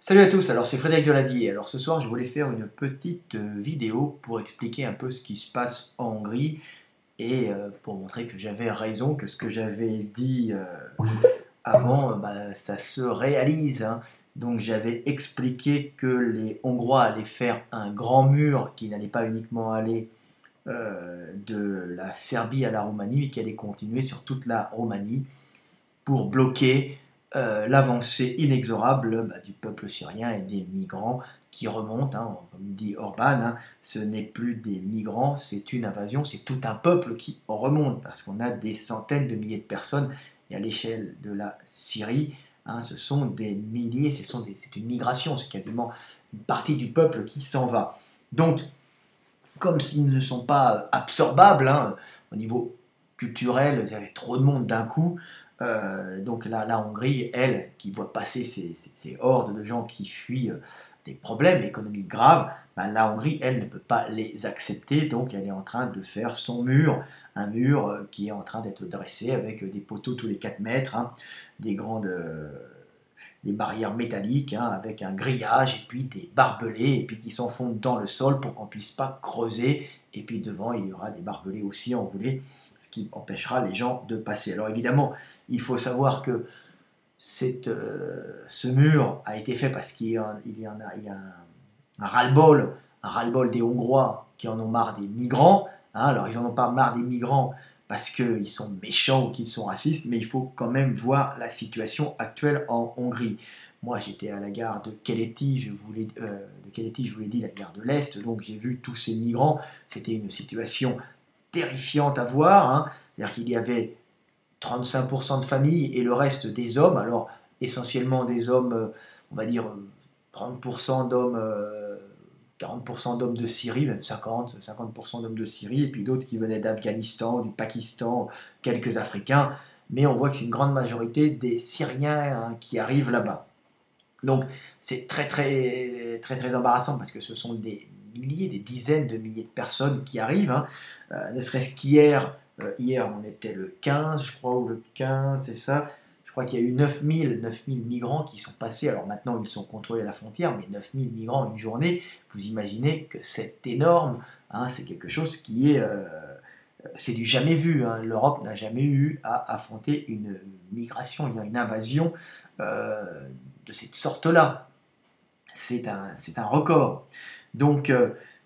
Salut à tous, alors c'est Frédéric Delavier. Alors ce soir je voulais faire une petite vidéo pour expliquer un peu ce qui se passe en Hongrie et pour montrer que j'avais raison, que ce que j'avais dit avant, ça se réalise, hein. Donc j'avais expliqué que les Hongrois allaient faire un grand mur qui n'allait pas uniquement aller de la Serbie à la Roumanie, mais qui allait continuer sur toute la Roumanie pour bloquer l'avancée inexorable du peuple syrien et des migrants qui remontent, hein, comme dit Orban, hein, ce n'est plus des migrants, c'est une invasion, c'est tout un peuple qui remonte, parce qu'on a des centaines de milliers de personnes, et à l'échelle de la Syrie, hein, ce sont des milliers, c'est une migration, c'est quasiment une partie du peuple qui s'en va. Donc, comme s'ils ne sont pas absorbables, hein, au niveau culturel, il y avait trop de monde d'un coup. Donc la Hongrie, elle, qui voit passer ces hordes de gens qui fuient des problèmes économiques graves, la Hongrie, elle, ne peut pas les accepter, donc elle est en train de faire son mur, un mur qui est en train d'être dressé avec des poteaux tous les 4 mètres, hein, des grandes des barrières métalliques, hein, avec un grillage, et puis des barbelés, et puis qui s'enfoncent dans le sol pour qu'on ne puisse pas creuser, et puis devant il y aura des barbelés aussi enroulés, ce qui empêchera les gens de passer. Alors évidemment, il faut savoir que ce mur a été fait parce qu'il y a un ras-le-bol des Hongrois qui en ont marre des migrants, hein. Alors ils n'en ont pas marre des migrants parce qu'ils sont méchants ou qu'ils sont racistes, mais il faut quand même voir la situation actuelle en Hongrie. Moi, j'étais à la gare de Keleti, je vous l'ai dit, la gare de l'Est, donc j'ai vu tous ces migrants. C'était une situation terrifiante à voir, hein. C'est-à-dire qu'il y avait 35% de familles et le reste des hommes, alors essentiellement des hommes, on va dire 30% d'hommes, 40% d'hommes de Syrie, même 50% d'hommes de Syrie, et puis d'autres qui venaient d'Afghanistan, du Pakistan, quelques Africains, mais on voit que c'est une grande majorité des Syriens, hein, qui arrivent là-bas. Donc c'est très très très très embarrassant parce que ce sont des milliers, des dizaines de milliers de personnes qui arrivent, hein. Ne serait-ce qu'hier, hier on était le 15 je crois, ou le 15 c'est ça, je crois qu'il y a eu 9000 migrants qui sont passés, alors maintenant ils sont contrôlés à la frontière, mais 9000 migrants une journée, vous imaginez que c'est énorme, hein, c'est quelque chose qui est... c'est du jamais vu, hein. L'Europe n'a jamais eu à affronter une migration, une invasion euh, de cette sorte-là. C'est un record. Donc,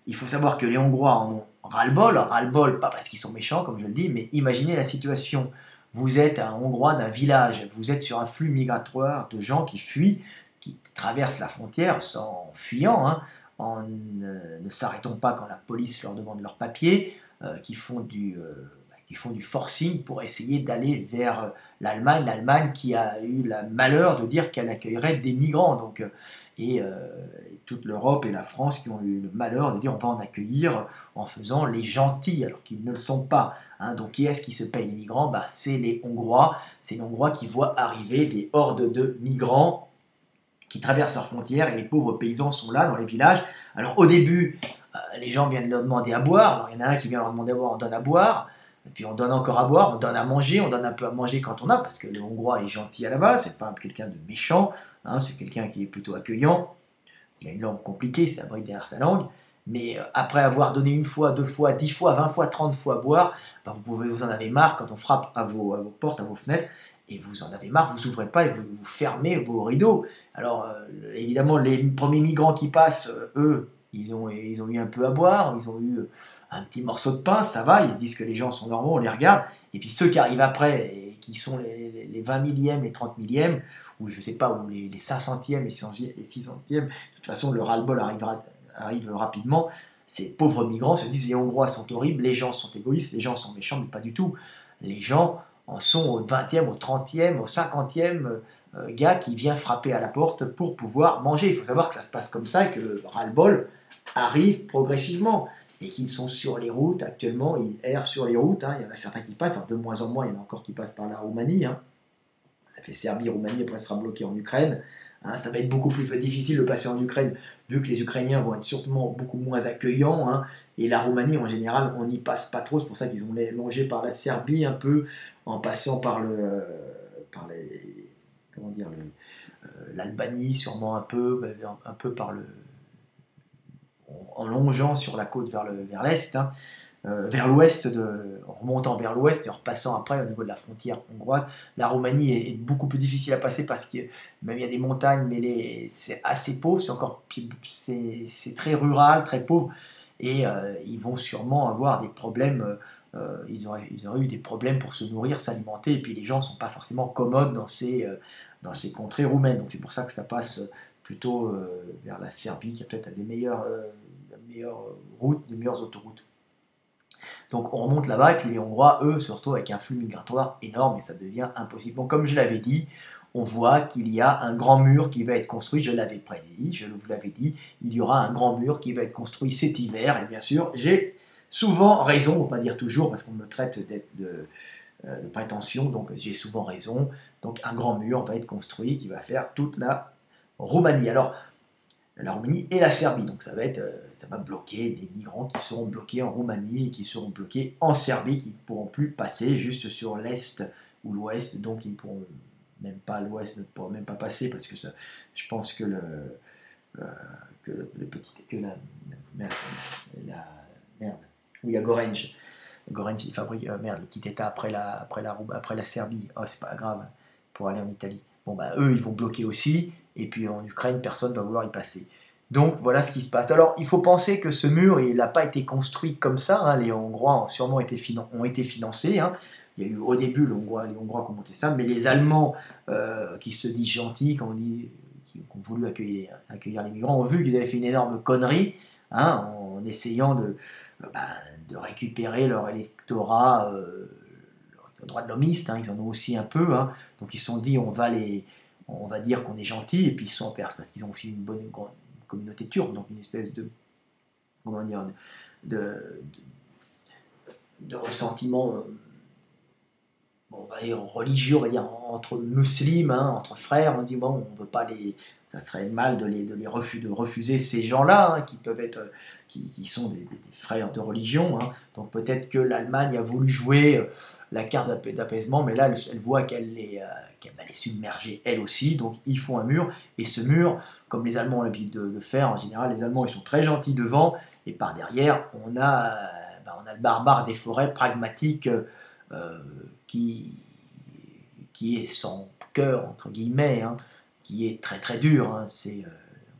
il faut savoir que les Hongrois en ont ras-le-bol pas parce qu'ils sont méchants, comme je le dis, mais imaginez la situation. Vous êtes un Hongrois d'un village, vous êtes sur un flux migratoire de gens qui fuient, qui traversent la frontière sans fuyant, hein, en ne s'arrêtant pas quand la police leur demande leurs papiers, qui font du forcing pour essayer d'aller vers l'Allemagne qui a eu le malheur de dire qu'elle accueillerait des migrants. Donc, et toute l'Europe et la France qui ont eu le malheur de dire on va en accueillir en faisant les gentils alors qu'ils ne le sont pas, hein. Donc qui est-ce qui se paye les migrants? C'est les Hongrois, c'est les Hongrois qui voient arriver des hordes de migrants qui traversent leurs frontières et les pauvres paysans sont là dans les villages. Alors au début, les gens viennent leur demander à boire, alors il y en a un qui vient leur demander à boire, on donne à boire, et puis on donne encore à boire, on donne à manger, on donne un peu à manger quand on a, parce que le Hongrois est gentil à la base, c'est pas quelqu'un de méchant, hein, c'est quelqu'un qui est plutôt accueillant, il a une langue compliquée, c'est abrite derrière sa langue, mais après avoir donné une fois, 2 fois, 10 fois, 20 fois, 30 fois à boire, vous en avez marre quand on frappe à vos portes, à vos fenêtres, et vous en avez marre, vous ouvrez pas et vous fermez vos rideaux. Alors évidemment, les premiers migrants qui passent, eux, ils ont eu un peu à boire, ils ont eu un petit morceau de pain, ça va, ils se disent que les gens sont normaux, on les regarde, et puis ceux qui arrivent après, et qui sont les 20 millièmes, les 30 millièmes, ou je sais pas, ou les 500e, les 600e, de toute façon le ras-le-bol arrive rapidement, ces pauvres migrants se disent les Hongrois sont horribles, les gens sont égoïstes, les gens sont méchants, mais pas du tout. Les gens en sont au 20e, au 30e, au 50e gars qui vient frapper à la porte pour pouvoir manger. Il faut savoir que ça se passe comme ça et que le ras-le-bol arrive progressivement et qu'ils sont sur les routes actuellement, ils errent sur les routes, hein. Il y en a certains qui passent, hein, de moins en moins, il y en a encore qui passent par la Roumanie, hein. Ça fait Serbie, Roumanie, après ça sera bloqué en Ukraine, hein. Ça va être beaucoup plus difficile de passer en Ukraine, vu que les Ukrainiens vont être sûrement beaucoup moins accueillants, hein. Et la Roumanie, en général, on n'y passe pas trop, c'est pour ça qu'ils ont longé par la Serbie un peu, en passant par comment dire, l'Albanie sûrement un peu en longeant sur la côte vers l'est, hein, vers l'ouest, en remontant vers l'ouest et en repassant après au niveau de la frontière hongroise. La Roumanie est beaucoup plus difficile à passer parce que même il y a des montagnes, mais c'est assez pauvre, c'est très rural, très pauvre, et ils vont sûrement avoir des problèmes. Ils auraient eu des problèmes pour se nourrir, s'alimenter, et puis les gens ne sont pas forcément commodes dans ces contrées roumaines. Donc c'est pour ça que ça passe plutôt vers la Serbie, qui a peut-être meilleures routes, des meilleures autoroutes. Donc on remonte là-bas, et puis les Hongrois, eux, se retrouvent avec un flux migratoire énorme, et ça devient impossible. Donc comme je l'avais dit, on voit qu'il y a un grand mur qui va être construit, je l'avais prédit, je vous l'avais dit, il y aura un grand mur qui va être construit cet hiver, et bien sûr, j'ai souvent raison, on ne va pas dire toujours, parce qu'on me traite de prétention, donc j'ai souvent raison. Donc un grand mur va être construit qui va faire toute la Roumanie. Alors, la Roumanie et la Serbie. Donc ça va bloquer les migrants qui seront bloqués en Roumanie et qui seront bloqués en Serbie, qui ne pourront plus passer juste sur l'est ou l'ouest. Donc ils ne pourront même pas, l'ouest ne pourra même pas passer, parce que ça, je pense que merde. Oui, à Gorenj. Gorenj, il fabrique, le petit état après la Serbie. Oh, c'est pas grave, pour aller en Italie. Bon, bah, eux, ils vont bloquer aussi, et puis en Ukraine, personne ne va vouloir y passer. Donc, voilà ce qui se passe. Alors, il faut penser que ce mur, il n'a pas été construit comme ça, hein. Les Hongrois ont sûrement été financés, hein. Il y a eu au début les Hongrois qui ont monté ça, mais les Allemands, qui se disent gentils, qui ont voulu accueillir les migrants, ont vu qu'ils avaient fait une énorme connerie, hein, en essayant de récupérer leur électorat, leur droit de l'homiste, hein, ils en ont aussi un peu, hein. Donc ils se sont dit, on va dire qu'on est gentil, et puis ils sont en Perse, parce qu'ils ont aussi une grande communauté turque, donc une espèce comment dire, de ressentiment, on va dire religieux, on va dire entre musulmans, hein, entre frères. On dit bon, on veut pas ça serait mal de refuser ces gens-là, hein, qui sont des frères de religion, hein. Donc peut-être que l'Allemagne a voulu jouer la carte d'apaisement, mais là elle voit qu'elle va les submerger elle aussi. Donc ils font un mur, et ce mur, comme les Allemands ont l'habitude de faire en général, les Allemands ils sont très gentils devant, et par derrière on a le barbare des forêts pragmatique, euh, qui est sans cœur, entre guillemets, hein, qui est très très dur, hein.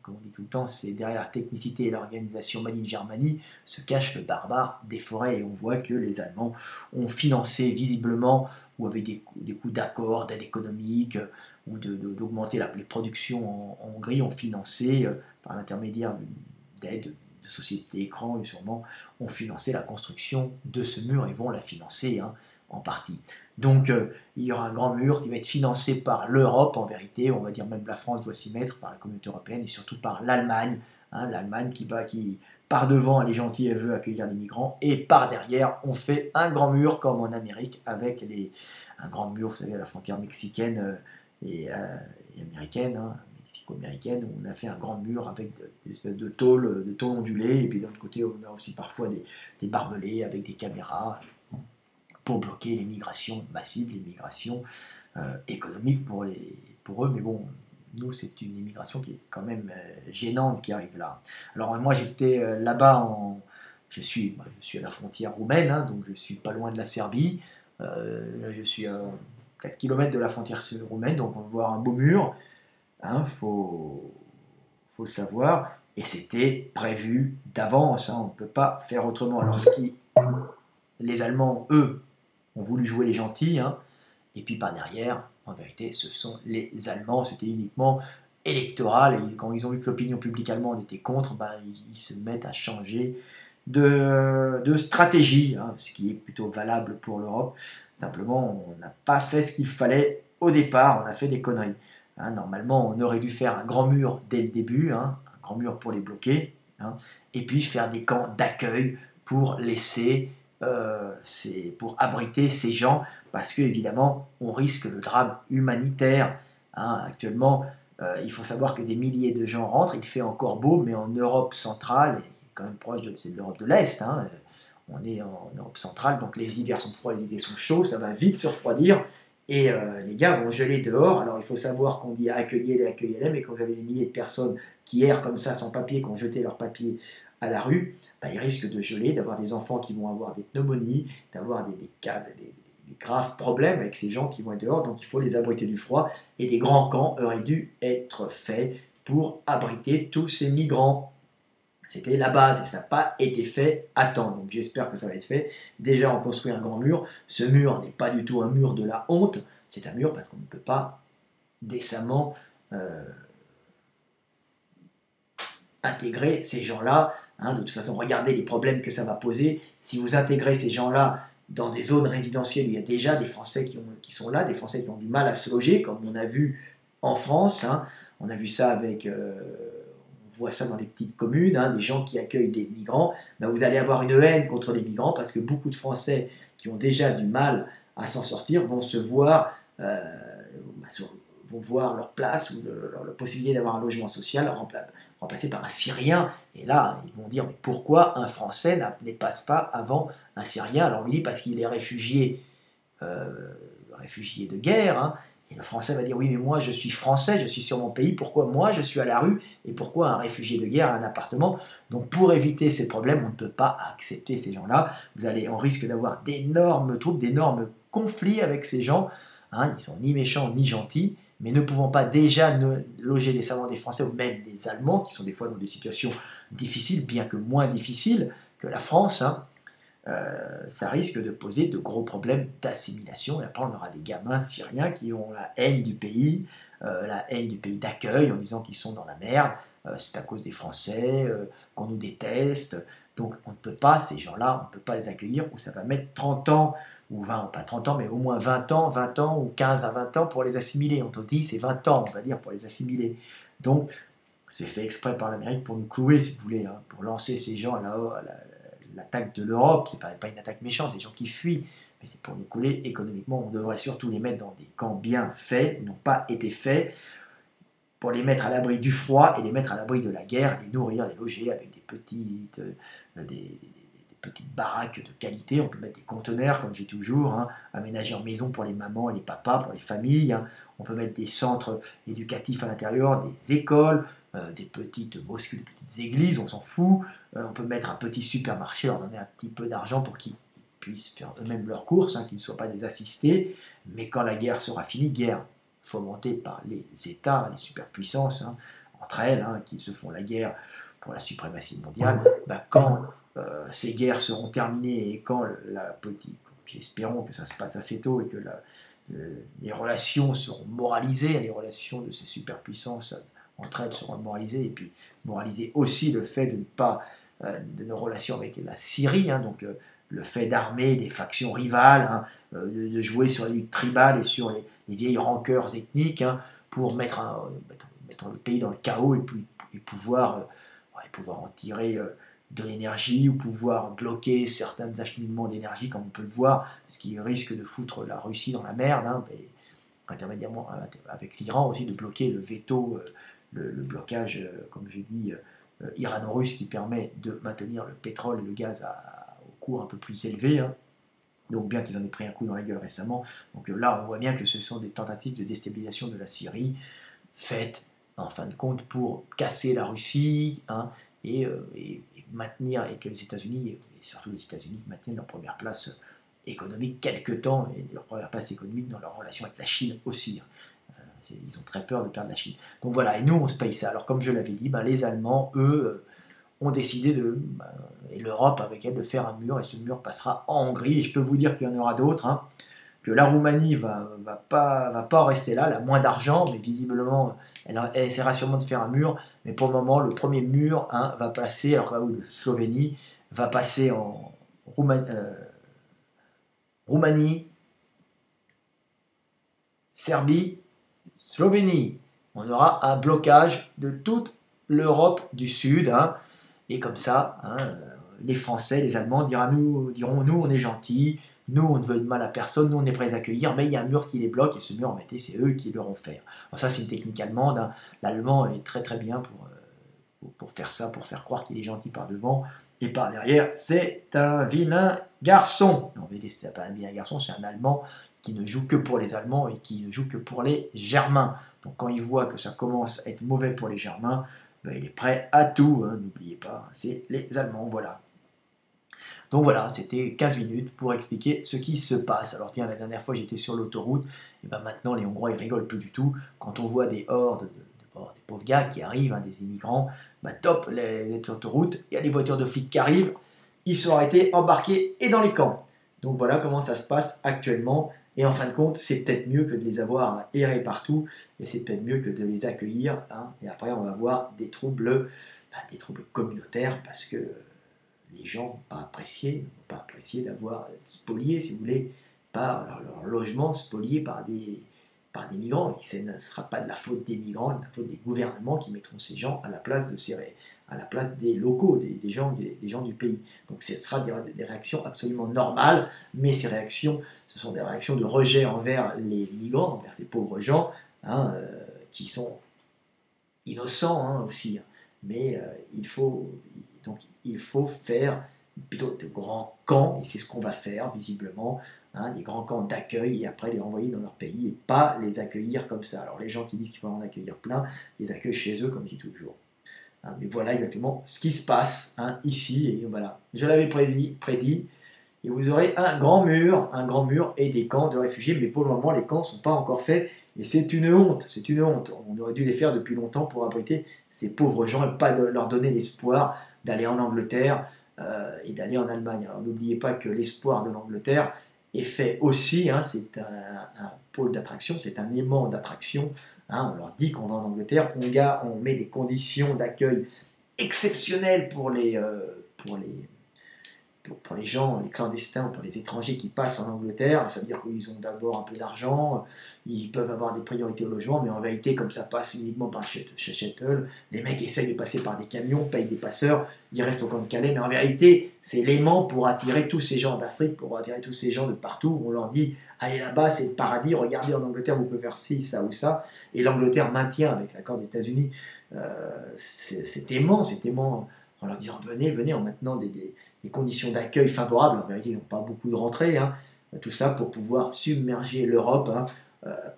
Comme on dit tout le temps, c'est derrière la technicité et l'organisation Made in Germany se cache le barbare des forêts, et on voit que les Allemands ont financé visiblement, ou avec des coups d'accord, d'aide économique, ou d'augmenter les productions en Hongrie, ont financé, par l'intermédiaire d'aide de sociétés écrans, et sûrement ont financé la construction de ce mur, et vont la financer, hein, en partie. Donc il y aura un grand mur qui va être financé par l'Europe, en vérité, on va dire même la France doit s'y mettre, par la communauté européenne, et surtout par l'Allemagne, hein, l'Allemagne qui par devant, elle est gentille, elle veut accueillir les migrants, et par derrière, on fait un grand mur comme en Amérique, avec un grand mur, vous savez, à la frontière mexicaine et américaine, hein, mexico-américaine, où on a fait un grand mur avec des espèces de tôles ondulées, et puis d'un autre côté, on a aussi parfois des barbelés avec des caméras, pour bloquer les migrations massives, les migrations économiques pour eux. Mais bon, nous, c'est une immigration qui est quand même gênante qui arrive là. Alors moi, j'étais là-bas, je suis à la frontière roumaine, hein, donc je suis pas loin de la Serbie. Je suis à 4 km de la frontière roumaine, donc on va voir un beau mur. Hein, faut le savoir. Et c'était prévu d'avance, hein, on ne peut pas faire autrement. Alors les Allemands, eux, ont voulu jouer les gentils, hein, et puis par derrière, en vérité, ce sont les Allemands, c'était uniquement électoral, et quand ils ont vu que l'opinion publique allemande était contre, ils se mettent à changer de stratégie, hein, ce qui est plutôt valable pour l'Europe. Simplement, on n'a pas fait ce qu'il fallait au départ, on a fait des conneries. Hein, normalement, on aurait dû faire un grand mur dès le début, hein, un grand mur pour les bloquer, hein, et puis faire des camps d'accueil pour laisser pour abriter ces gens, parce que évidemment on risque le drame humanitaire, hein. Actuellement, il faut savoir que des milliers de gens rentrent, il fait encore beau, mais en Europe centrale, et quand même proche c'est de l'Europe de l'Est, hein, on est en Europe centrale, donc les hivers sont froids, les étés sont chauds, ça va vite se refroidir, Et les gars vont geler dehors. Alors il faut savoir qu'on dit accueillez-les, mais quand vous avez des milliers de personnes qui errent comme ça sans papier, qui ont jeté leurs papiers à la rue, bah, ils risquent de geler, d'avoir des enfants qui vont avoir des pneumonies, d'avoir des cas, des graves problèmes avec ces gens qui vont être dehors. Donc il faut les abriter du froid. Et des grands camps auraient dû être faits pour abriter tous ces migrants. C'était la base et ça n'a pas été fait à temps. Donc j'espère que ça va être fait. Déjà, on construit un grand mur. Ce mur n'est pas du tout un mur de la honte. C'est un mur parce qu'on ne peut pas décemment intégrer ces gens-là. Hein. De toute façon, regardez les problèmes que ça va poser. Si vous intégrez ces gens-là dans des zones résidentielles où il y a déjà des Français qui sont là, des Français qui ont du mal à se loger, comme on a vu en France. Hein. On a vu ça avec... on voit ça dans les petites communes, hein, des gens qui accueillent des migrants, ben vous allez avoir une haine contre les migrants parce que beaucoup de Français qui ont déjà du mal à s'en sortir vont se voir, vont voir leur place ou leur possibilité d'avoir un logement social remplacé par un Syrien. Et là, ils vont dire, mais pourquoi un Français ne passe pas avant un Syrien? Alors on lui dit parce qu'il est réfugié de guerre, hein. Et le Français va dire, oui, mais moi, je suis Français, je suis sur mon pays, pourquoi moi, je suis à la rue, et pourquoi un réfugié de guerre a un appartement? Donc, pour éviter ces problèmes, on ne peut pas accepter ces gens-là. On risque d'avoir d'énormes troubles, d'énormes conflits avec ces gens. Hein, ils ne sont ni méchants, ni gentils, mais ne pouvons pas déjà loger des savants des Français, ou même des Allemands, qui sont des fois dans des situations difficiles, bien que moins difficiles que la France, hein. Ça risque de poser de gros problèmes d'assimilation. Et après, on aura des gamins syriens qui ont la haine du pays d'accueil, en disant qu'ils sont dans la merde, c'est à cause des Français, qu'on nous déteste. Donc, on ne peut pas, ces gens-là, on ne peut pas les accueillir, ou ça va mettre 30 ans, ou 20, pas 30 ans, mais au moins 20 ans, ou 15 à 20 ans pour les assimiler. On te dit, c'est 20 ans, on va dire, pour les assimiler. Donc, c'est fait exprès par l'Amérique pour nous clouer, si vous voulez, hein, pour lancer ces gens là-haut à l'attaque de l'Europe. C'est pas une attaque méchante, des gens qui fuient, mais c'est pour nous couler économiquement. On devrait surtout les mettre dans des camps bien faits, qui n'ont pas été faits, pour les mettre à l'abri du froid et les mettre à l'abri de la guerre, les nourrir, les loger avec des petites baraques de qualité. On peut mettre des conteneurs, comme j'ai toujours, hein, aménagés en maison pour les mamans et les papas, pour les familles. Hein. On peut mettre des centres éducatifs à l'intérieur, des écoles, des petites mosquées, des petites églises, on s'en fout. On peut mettre un petit supermarché, leur donner un petit peu d'argent pour qu'ils puissent faire eux-mêmes leurs courses, hein, qu'ils ne soient pas des assistés. Mais quand la guerre sera finie, guerre fomentée par les États, les superpuissances, hein, entre elles, hein, qui se font la guerre pour la suprématie mondiale, quand ces guerres seront terminées et quand espérons que ça se passe assez tôt et que les relations seront moralisées, les relations de ces superpuissances entre elles seront moralisées, et puis moraliser aussi le fait de ne pas de nos relations avec la Syrie, hein, donc le fait d'armer des factions rivales, hein, de jouer sur les luttes tribales et sur les vieilles rancœurs ethniques, hein, pour mettre le pays dans le chaos et pouvoir en tirer de l'énergie, ou pouvoir bloquer certains acheminements d'énergie, comme on peut le voir, ce qui risque de foutre la Russie dans la merde, hein, et intermédiairement avec l'Iran aussi, de bloquer le veto, le blocage, comme j'ai dit, irano-russe, qui permet de maintenir le pétrole et le gaz au cours un peu plus élevé, hein. Donc bien qu'ils en aient pris un coup dans la gueule récemment. Donc là, on voit bien que ce sont des tentatives de déstabilisation de la Syrie, faites en fin de compte pour casser la Russie, hein, et maintenir, et que les États-Unis, et surtout les États-Unis, maintiennent leur première place économique quelque temps, et leur première place économique dans leur relation avec la Chine aussi. Ils ont très peur de perdre la Chine. Donc voilà, et nous on se paye ça. Alors comme je l'avais dit, les Allemands, eux, ont décidé et l'Europe avec elle, de faire un mur, et ce mur passera en Hongrie, et je peux vous dire qu'il y en aura d'autres, hein, que la Roumanie va pas en rester là, elle a moins d'argent, mais visiblement elle essaiera sûrement de faire un mur, mais pour le moment le premier mur, hein, va passer, alors que la Slovénie va passer en Roumanie, Serbie, Slovénie. On aura un blocage de toute l'Europe du Sud, hein, et comme ça, hein, les Français, les Allemands diront nous on est gentils, nous on ne veut de mal à personne, nous on est prêts à les accueillir, mais il y a un mur qui les bloque, et ce mur en réalité c'est eux qui le feront faire. Alors ça c'est une technique allemande, hein. L'allemand est très très bien pour faire ça, pour faire croire qu'il est gentil par devant, et par derrière c'est un vilain garçon. Non mais c'est pas un vilain garçon, c'est un Allemand qui ne joue que pour les Allemands et qui ne joue que pour les Germains. Donc quand il voit que ça commence à être mauvais pour les Germains, ben, il est prêt à tout, hein, n'oubliez pas, c'est les Allemands, voilà. Donc voilà, c'était 15 minutes pour expliquer ce qui se passe. Alors tiens, la dernière fois j'étais sur l'autoroute, et ben maintenant les Hongrois ils rigolent plus du tout. Quand on voit des hordes des pauvres gars qui arrivent, hein, des immigrants, bah top, les autoroutes, il y a des voitures de flics qui arrivent, ils sont arrêtés, embarqués et dans les camps. Donc voilà comment ça se passe actuellement. Et en fin de compte, c'est peut-être mieux que de les avoir errés partout, et c'est peut-être mieux que de les accueillir. Hein, et après, on va avoir des troubles communautaires, parce que les gens n'ont pas apprécié d'avoir spolié, si vous voulez, par leur logement spolié par des migrants. Et ce ne sera pas de la faute des migrants, de la faute des gouvernements qui mettront ces gens à la place à la place des locaux, des gens du pays. Donc ce sera des réactions absolument normales, mais ces réactions, ce sont des réactions de rejet envers les migrants, envers ces pauvres gens, hein, qui sont innocents, hein, aussi. Mais il faut faire plutôt de grands camps, et c'est ce qu'on va faire visiblement, hein, des grands camps d'accueil, et après les renvoyer dans leur pays, et pas les accueillir comme ça. Alors les gens qui disent qu'il faut en accueillir plein, ils accueillent chez eux, comme je dis toujours. Hein, mais voilà exactement ce qui se passe, hein, ici, et voilà. Je l'avais prédit, et vous aurez un grand mur et des camps de réfugiés, mais pour le moment les camps ne sont pas encore faits, et c'est une honte, c'est une honte. On aurait dû les faire depuis longtemps pour abriter ces pauvres gens et pas leur donner l'espoir d'aller en Angleterre et d'aller en Allemagne. Alors n'oubliez pas que l'espoir de l'Angleterre est fait aussi, hein, c'est un pôle d'attraction, c'est un aimant d'attraction. Hein, on leur dit qu'on va en Angleterre, on met des conditions d'accueil exceptionnelles pour les gens, les clandestins, pour les étrangers qui passent en Angleterre. Ça veut dire qu'ils ont d'abord un peu d'argent, ils peuvent avoir des priorités au logement, mais en vérité, comme ça passe uniquement par Shuttle, les mecs essayent de passer par des camions, payent des passeurs, ils restent au camp de Calais, mais en vérité, c'est l'aimant pour attirer tous ces gens d'Afrique, pour attirer tous ces gens de partout. On leur dit, allez là-bas, c'est le paradis, regardez en Angleterre, vous pouvez faire ci, ça ou ça, et l'Angleterre maintient, avec l'accord des États-Unis, cet aimant, en leur disant, venez, en maintenant des conditions d'accueil favorables. En vérité, ils n'ont pas beaucoup de rentrées, hein. Tout ça pour pouvoir submerger l'Europe, hein,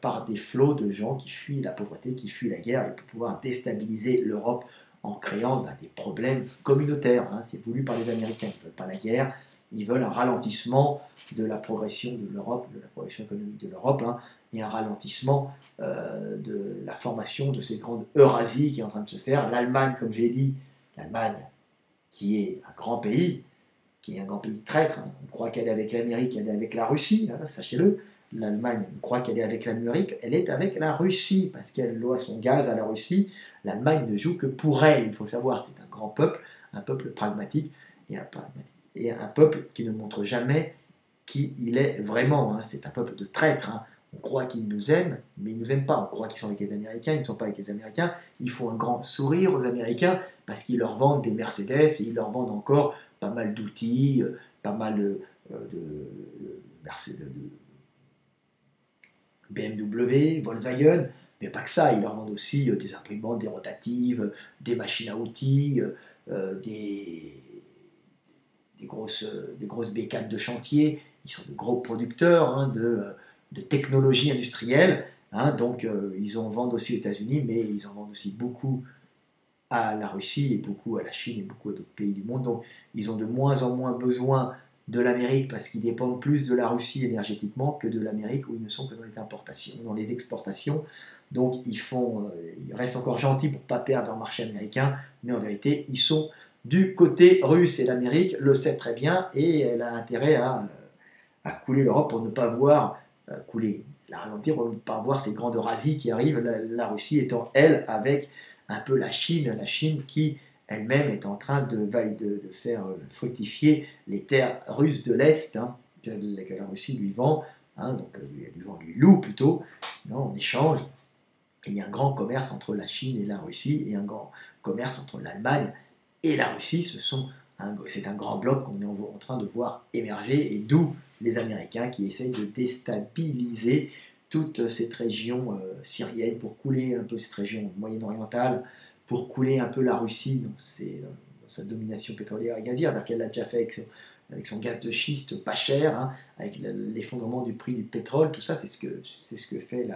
par des flots de gens qui fuient la pauvreté, qui fuient la guerre, et pour pouvoir déstabiliser l'Europe en créant des problèmes communautaires. Hein. C'est voulu par les Américains, ils ne veulent pas la guerre, ils veulent un ralentissement de la progression de l'Europe, de la progression économique de l'Europe, hein, et un ralentissement de la formation de cette grande Eurasie qui est en train de se faire. L'Allemagne, comme je l'ai dit, l'Allemagne, qui est un grand pays, qui est un grand pays traître. Hein. On croit qu'elle est avec l'Amérique, elle est avec la Russie, hein, sachez-le. L'Allemagne, on croit qu'elle est avec l'Amérique, elle est avec la Russie, parce qu'elle doit son gaz à la Russie. L'Allemagne ne joue que pour elle, il faut savoir, c'est un grand peuple, un peuple pragmatique, et un peuple qui ne montre jamais qui il est vraiment. Hein. C'est un peuple de traîtres. Hein. On croit qu'ils nous aiment, mais ils ne nous aiment pas. On croit qu'ils sont avec les Américains, ils ne sont pas avec les Américains. Ils font un grand sourire aux Américains parce qu'ils leur vendent des Mercedes et ils leur vendent encore pas mal d'outils, pas mal de BMW, Volkswagen, mais pas que ça. Ils leur vendent aussi des imprimantes, des rotatives, des machines à outils, des grosses bécanes de chantier. Ils sont de gros producteurs, hein, de technologie industrielle. Hein, donc ils en vendent aussi aux États-Unis, mais ils en vendent aussi beaucoup à la Russie et beaucoup à la Chine et beaucoup à d'autres pays du monde. Donc ils ont de moins en moins besoin de l'Amérique parce qu'ils dépendent plus de la Russie énergétiquement que de l'Amérique où ils ne sont que dans les importations, dans les exportations. Donc ils restent encore gentils pour ne pas perdre leur marché américain, mais en vérité ils sont du côté russe et l'Amérique le sait très bien et elle a intérêt à couler l'Europe pour ne pas voir la ralentir pour ne pas voir ces grandes Eurasies qui arrivent, la Russie étant elle avec un peu la Chine qui elle-même est en train de faire fructifier les terres russes de l'Est, hein, que la Russie lui vend, hein, donc lui loue plutôt, non, en échange. Et il y a un grand commerce entre la Chine et la Russie, et un grand commerce entre l'Allemagne et la Russie. C'est un grand bloc qu'on est en train de voir émerger, et d'où les Américains qui essayent de déstabiliser toute cette région syrienne pour couler un peu cette région moyen-orientale, pour couler un peu la Russie dans sa domination pétrolière et gazière, alors qu'elle l'a déjà fait avec son gaz de schiste pas cher, hein, avec l'effondrement du prix du pétrole, tout ça, c'est ce que fait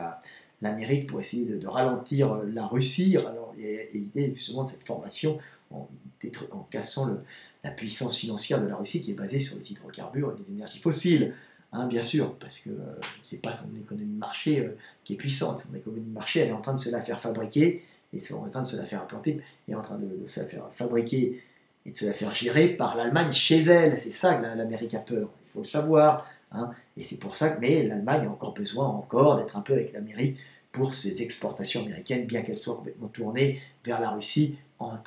l'Amérique pour essayer de ralentir la Russie, alors, et éviter justement cette formation en cassant la puissance financière de la Russie qui est basée sur les hydrocarbures et les énergies fossiles. Hein, bien sûr, parce que c'est pas son économie de marché qui est puissante. Son économie de marché, elle est en train de se la faire fabriquer, et c'est en train de se la faire implanter, et en train de se la faire fabriquer et de se la faire gérer par l'Allemagne chez elle. C'est ça que l'Amérique a peur, il faut le savoir. Hein, et c'est pour ça que l'Allemagne a encore besoin d'être un peu avec l'Amérique pour ses exportations américaines, bien qu'elles soient complètement tournées vers la Russie en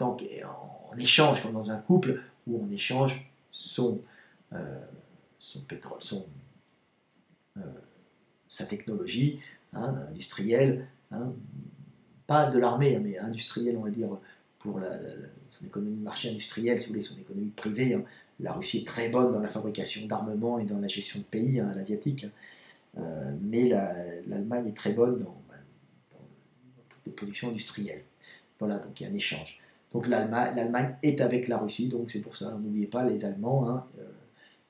échange, comme dans un couple où on échange son pétrole, sa technologie, hein, industrielle, hein, pas de l'armée, mais industrielle, on va dire, pour son économie de marché industrielle, si vous voulez, son économie privée. Hein. La Russie est très bonne dans la fabrication d'armements et dans la gestion de pays, hein, l'asiatique, mais l'Allemagne est très bonne dans toutes les productions industrielles. Voilà, donc il y a un échange. Donc l'Allemagne est avec la Russie, donc c'est pour ça, n'oubliez pas, les Allemands, hein,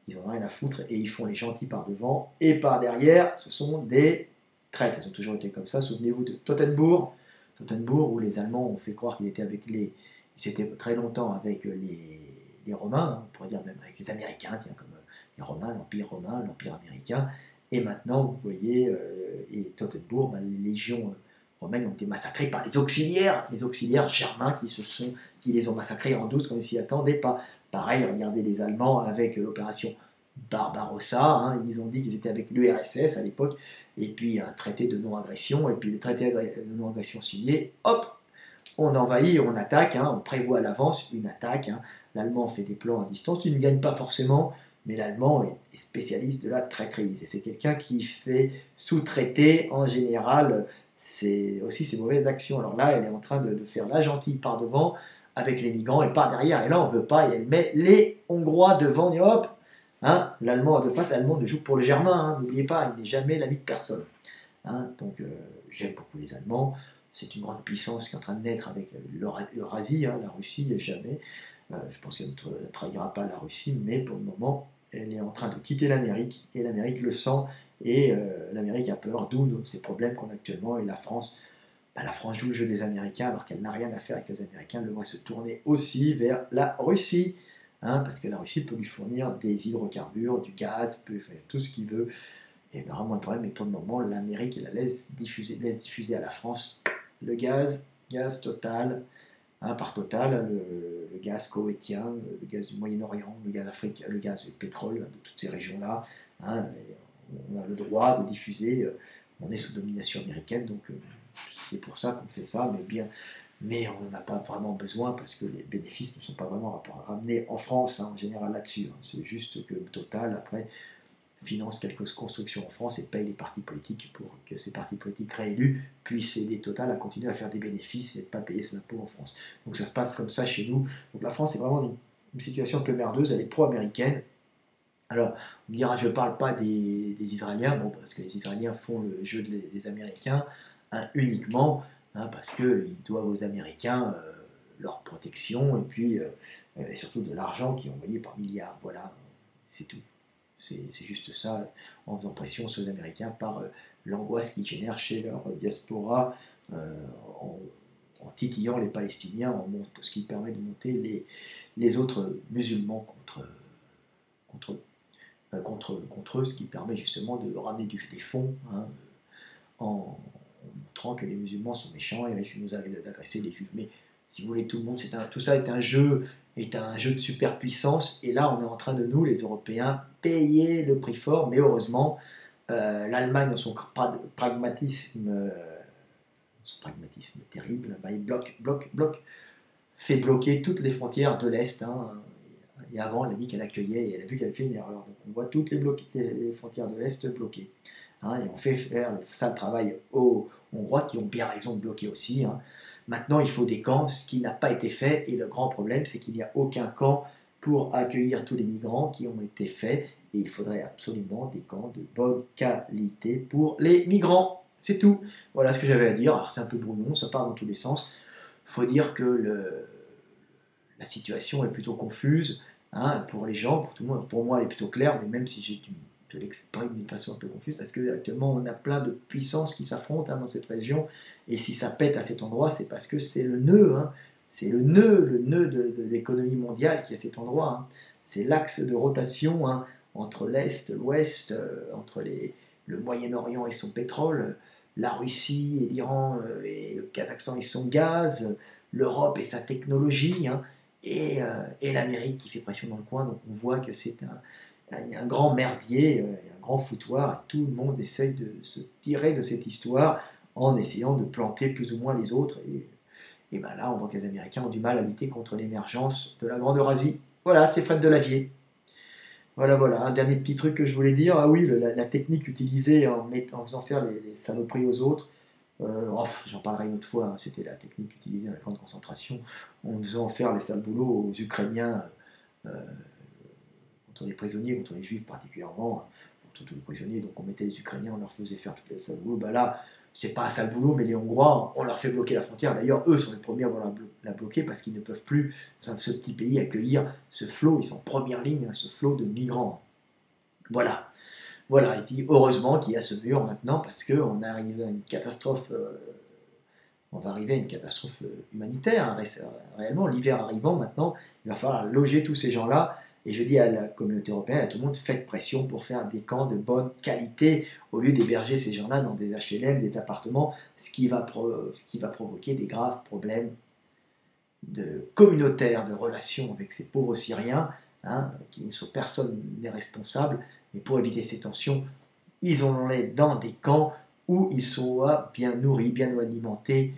ils n'en ont rien à foutre et ils font les gentils par devant et par derrière, ce sont des traîtres. Ils ont toujours été comme ça. Souvenez-vous de Teutoburg, où les Allemands ont fait croire qu'ils étaient c'était très longtemps avec les Romains, hein, on pourrait dire même avec les Américains, tiens, comme les Romains, l'Empire romain, l'Empire américain. Et maintenant, vous voyez, et Teutoburg, les légions romaines ont été massacrées par les auxiliaires germains qui les ont massacrés en douce comme ils s'y attendaient pas. Pareil, regardez les Allemands avec l'opération Barbarossa, hein, ils ont dit qu'ils étaient avec l'URSS à l'époque, et puis un traité de non-agression, et puis le traité de non-agression signé, hop, on envahit, on attaque, hein, on prévoit à l'avance une attaque, hein. L'Allemand fait des plans à distance, il ne gagne pas forcément, mais l'Allemand est spécialiste de la traîtrise, et c'est quelqu'un qui fait sous-traiter en général aussi ses mauvaises actions. Alors là, elle est en train de faire la gentille par devant, avec les migrants et par derrière, et là on ne veut pas, et elle met les Hongrois devant, et hop, hein, l'Allemand de face, l'Allemand ne joue que pour le Germain, hein, n'oubliez pas, il n'est jamais l'ami de personne. Hein, donc j'aime beaucoup les Allemands, c'est une grande puissance qui est en train de naître avec l'Eurasie, hein, la Russie, jamais, je pense qu'elle ne trahira pas la Russie, mais pour le moment, elle est en train de quitter l'Amérique, et l'Amérique le sent, et l'Amérique a peur, d'où ces problèmes qu'on a actuellement, et la France joue le jeu des Américains alors qu'elle n'a rien à faire avec les Américains. Elle devrait se tourner aussi vers la Russie, hein, parce que la Russie peut lui fournir des hydrocarbures, du gaz, peut faire tout ce qu'il veut. Et il y aura moins de problèmes, mais pour le moment, l'Amérique la laisse diffuser à la France le gaz Total, hein, par Total, le gaz koweïtien, le gaz du Moyen-Orient, le gaz africain, le gaz pétrole de toutes ces régions-là. Hein, on a le droit de diffuser, on est sous domination américaine, donc c'est pour ça qu'on fait ça, mais on n'en a pas vraiment besoin parce que les bénéfices ne sont pas vraiment ramenés en France, hein, en général là-dessus. Hein. C'est juste que Total, après, finance quelques constructions en France et paye les partis politiques pour que ces partis politiques réélus puissent aider Total à continuer à faire des bénéfices et ne pas payer ses impôts en France. Donc ça se passe comme ça chez nous. Donc la France est vraiment une situation un peu merdeuse, elle est pro-américaine. Alors, on me dira, je ne parle pas des Israéliens, bon, parce que les Israéliens font le jeu des Américains, hein, uniquement, hein, parce qu'ils doivent aux Américains leur protection, et puis et surtout de l'argent qui est envoyé par milliards. Voilà, c'est tout. C'est juste ça, en faisant pression sur les Américains par l'angoisse qu'ils génèrent chez leur diaspora, en titillant les Palestiniens, ce qui permet de monter les autres musulmans contre eux, ce qui permet justement de ramener des fonds, hein, en montrant que les musulmans sont méchants et risquent de nous d'agresser les juifs. Mais si vous voulez, tout ça est un jeu de superpuissance, et là on est en train de nous, les Européens, payer le prix fort, mais heureusement, l'Allemagne, dans son pragmatisme terrible, il fait bloquer toutes les frontières de l'Est, hein, et avant, elle a dit qu'elle accueillait, et elle a vu qu'elle avait fait une erreur. Donc on voit toutes les frontières de l'Est bloquées. Hein, et on fait faire le sale travail aux Hongrois qui ont bien raison de bloquer aussi. Hein. Maintenant, il faut des camps, ce qui n'a pas été fait, et le grand problème, c'est qu'il n'y a aucun camp pour accueillir tous les migrants qui ont été faits, et il faudrait absolument des camps de bonne qualité pour les migrants. C'est tout. Voilà ce que j'avais à dire. Alors c'est un peu brouillon, ça part dans tous les sens. Il faut dire que la situation est plutôt confuse. hein, pour les gens, pour tout le monde. Pour moi, elle est plutôt claire, mais même si je l'exprime d'une façon un peu confuse, parce qu'actuellement, on a plein de puissances qui s'affrontent dans cette région, et si ça pète à cet endroit, c'est parce que c'est le nœud, hein, c'est le nœud de l'économie mondiale qui est à cet endroit. Hein. C'est l'axe de rotation hein, entre l'Est, l'Ouest, entre le Moyen-Orient et son pétrole, la Russie et l'Iran et le Kazakhstan et son gaz, l'Europe et sa technologie, hein, et l'Amérique qui fait pression dans le coin. Donc on voit que c'est un grand merdier, un grand foutoir, et tout le monde essaye de se tirer de cette histoire en essayant de planter plus ou moins les autres. Et ben là, on voit que les Américains ont du mal à lutter contre l'émergence de la Grande Eurasie. Voilà, Stéphane Delavier. Voilà, voilà, un dernier petit truc que je voulais dire. Ah oui, la technique utilisée en faisant faire les saloperies aux autres, j'en parlerai une autre fois, hein, c'était la technique utilisée dans les camps de concentration, en faisant faire les sales boulots aux Ukrainiens, euh, contre les prisonniers, contre les juifs particulièrement, contre tous les prisonniers, donc on mettait les Ukrainiens, on leur faisait faire tous les sales boulots. Ben là, c'est pas un sale boulot, mais les Hongrois, on leur fait bloquer la frontière. D'ailleurs, eux sont les premiers à avoir la bloquer parce qu'ils ne peuvent plus, dans ce petit pays, accueillir ce flot, ils sont en première ligne, hein, ce flot de migrants. Voilà. Voilà, et puis heureusement qu'il y a ce mur maintenant parce qu'on arrive à une catastrophe, on va arriver à une catastrophe humanitaire, hein, réellement, l'hiver arrivant maintenant, il va falloir loger tous ces gens-là, et je dis à la communauté européenne, à tout le monde, faites pression pour faire des camps de bonne qualité, au lieu d'héberger ces gens-là dans des HLM, des appartements, ce qui va provoquer des graves problèmes communautaires, de relations avec ces pauvres Syriens, hein, personne n'est responsable, mais pour éviter ces tensions, isolons-les dans des camps où ils soient bien nourris, bien alimentés,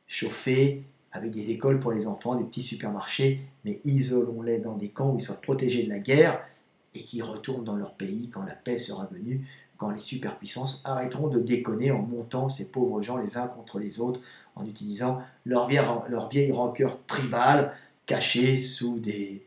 chauffés, avec des écoles pour les enfants, des petits supermarchés, mais isolons-les dans des camps où ils soient protégés de la guerre et qu'ils retournent dans leur pays quand la paix sera venue, quand les superpuissances arrêteront de déconner en montant ces pauvres gens les uns contre les autres, en utilisant leur vieille rancœur tribale cachée sous des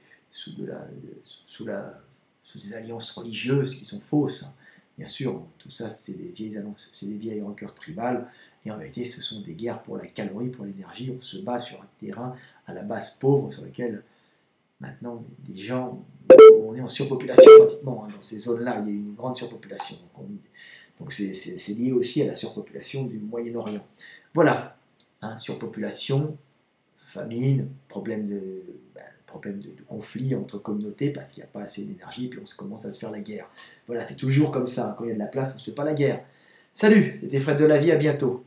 alliances religieuses qui sont fausses. Bien sûr, tout ça, c'est des vieilles rancœurs tribales, et en réalité, ce sont des guerres pour la calorie, pour l'énergie. On se bat sur un terrain à la base pauvre, sur lequel, maintenant, des gens, on est en surpopulation pratiquement, hein, dans ces zones-là, il y a une grande surpopulation. Donc c'est lié aussi à la surpopulation du Moyen-Orient. Voilà, hein, surpopulation, famine, problème de conflit entre communautés parce qu'il n'y a pas assez d'énergie, puis on commence à se faire la guerre. Voilà, c'est toujours comme ça. Quand il y a de la place, on ne se fait pas la guerre. Salut, c'était Fred Delavier, à bientôt.